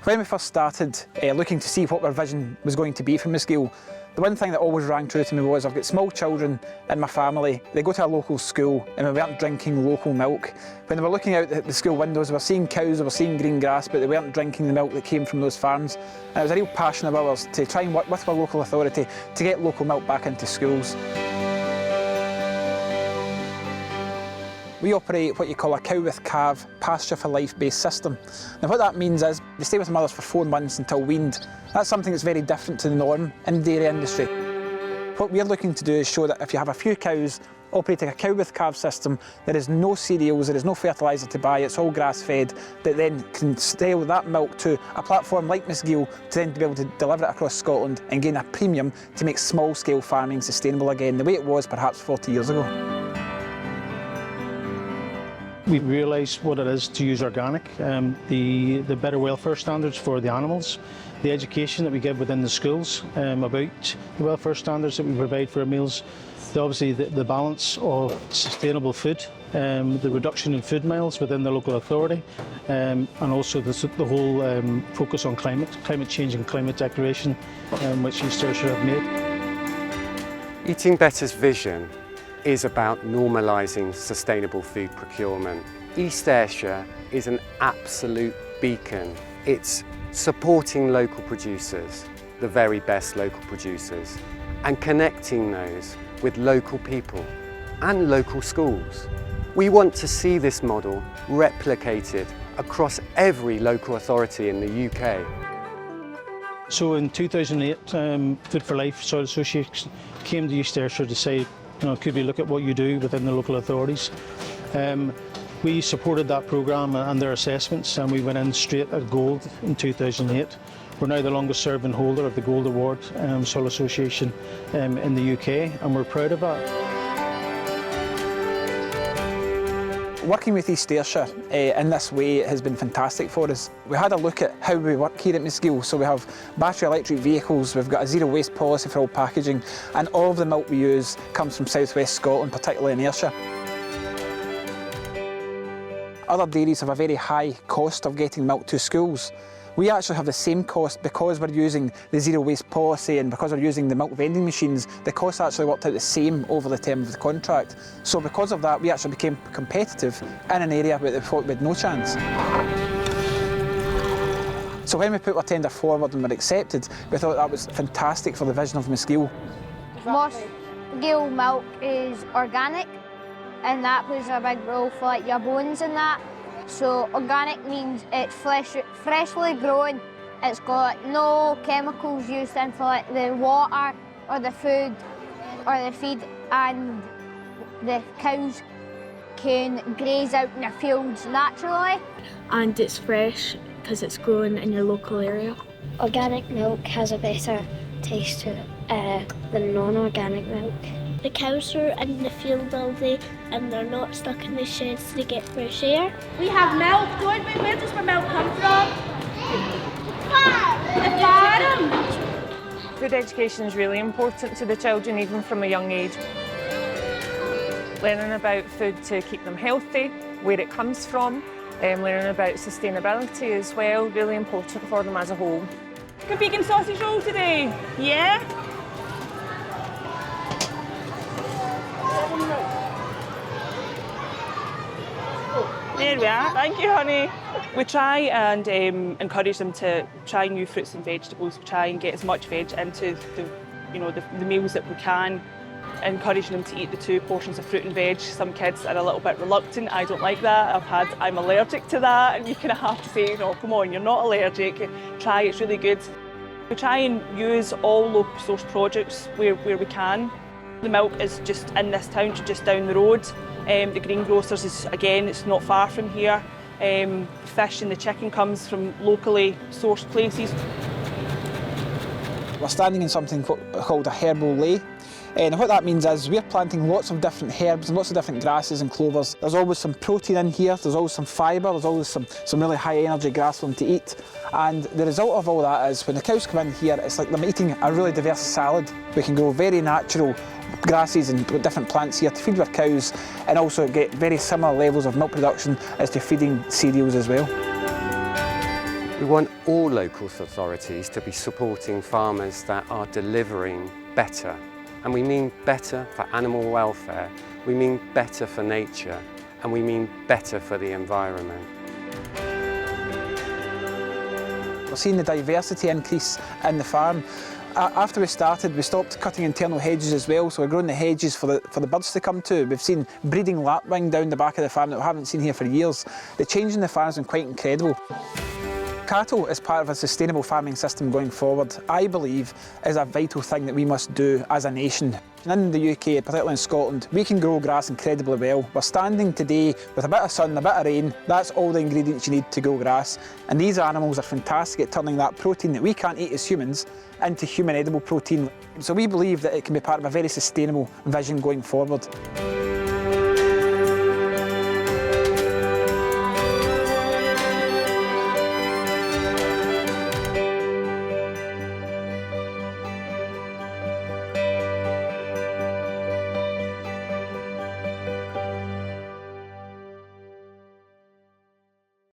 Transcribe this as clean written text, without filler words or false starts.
When we first started looking to see what our vision was going to be for Mossgiel, the one thing that always rang true to me was I've got small children in my family. They go to a local school and we weren't drinking local milk. When they were looking out the school windows, they were seeing cows, they were seeing green grass, but they weren't drinking the milk that came from those farms. And it was a real passion of ours to try and work with our local authority to get local milk back into schools. We operate what you call a cow with calf, pasture for life based system. Now what that means is they stay with mothers for 4 months until weaned. That's something that's very different to the norm in the dairy industry. What we're looking to do is show that if you have a few cows operating a cow with calf system, there is no cereals, there is no fertiliser to buy, it's all grass fed, that then can sell that milk to a platform like Mossgiel to then be able to deliver it across Scotland and gain a premium to make small scale farming sustainable again, the way it was perhaps 40 years ago. We realise what it is to use organic, the better welfare standards for the animals, the education that we give within the schools about the welfare standards that we provide for our meals, obviously the balance of sustainable food, the reduction in food miles within the local authority, and also the whole focus on climate change and climate declaration, which East Ayrshire have made. Eating Better's vision is about normalising sustainable food procurement. East Ayrshire is an absolute beacon. It's supporting local producers, the very best local producers, and connecting those with local people and local schools. We want to see this model replicated across every local authority in the UK. So in 2008, Food for Life Soil Association came to East Ayrshire to say, could we look at what you do within the local authorities? We supported that programme and their assessments, and we went in straight at gold in 2008. We're now the longest serving holder of the Gold Award Soil Association in the UK, and we're proud of that. Working with East Ayrshire in this way has been fantastic for us. We had a look at how we work here at Mossgiel, so we have battery electric vehicles, we've got a zero waste policy for all packaging, and all of the milk we use comes from South West Scotland, particularly in Ayrshire. Other dairies have a very high cost of getting milk to schools. We actually have the same cost because we're using the zero waste policy and because we're using the milk vending machines. The cost actually worked out the same over the term of the contract. So because of that, we actually became competitive in an area where they thought we had no chance. So when we put our tender forward and were accepted, we thought that was fantastic for the vision of Mossgiel. Mossgiel milk is organic, and that plays a big role for your bones and that. So organic means it's freshly grown, it's got no chemicals used in for the water or the food or the feed, and the cows can graze out in the fields naturally. And it's fresh because it's grown in your local area. Organic milk has a better taste to it than non-organic milk. The cows are in the field all day and they're not stuck in the sheds to get fresh air. We have milk, don't we? Where does my milk come from? The farm! Food education is really important to the children, even from a young age. Learning about food to keep them healthy, where it comes from, learning about sustainability as well, really important for them as a whole. Good vegan sausage roll today, yeah? There we are. Thank you, honey. We try and encourage them to try new fruits and vegetables. We try and get as much veg into the meals that we can. Encouraging them to eat the 2 portions of fruit and veg. Some kids are a little bit reluctant. I don't like that. I'm allergic to that, and you kind of have to say, no, come on, you're not allergic. Try, it's really good. We try and use all local source produce where we can. The milk is just in this town, just down the road. The greengrocers is, again, it's not far from here. The fish and the chicken comes from locally sourced places. We're standing in something called a herbal ley. And what that means is we're planting lots of different herbs and lots of different grasses and clovers. There's always some protein in here, there's always some fibre, there's always some really high energy grass for them to eat. And the result of all that is when the cows come in here, it's like they're eating a really diverse salad. We can grow very natural grasses and different plants here to feed our cows, and also get very similar levels of milk production as to feeding cereals as well. We want all local authorities to be supporting farmers that are delivering better. And we mean better for animal welfare, we mean better for nature, and we mean better for the environment. We're seeing the diversity increase in the farm. After we started, we stopped cutting internal hedges as well, so we're growing the hedges for the birds to come to. We've seen breeding lapwing down the back of the farm that we haven't seen here for years. The change in the farm has been quite incredible. Cattle is part of a sustainable farming system going forward. I believe is a vital thing that we must do as a nation. In the UK, particularly in Scotland, we can grow grass incredibly well. We're standing today with a bit of sun, a bit of rain, that's all the ingredients you need to grow grass. And these animals are fantastic at turning that protein that we can't eat as humans into human edible protein. So we believe that it can be part of a very sustainable vision going forward.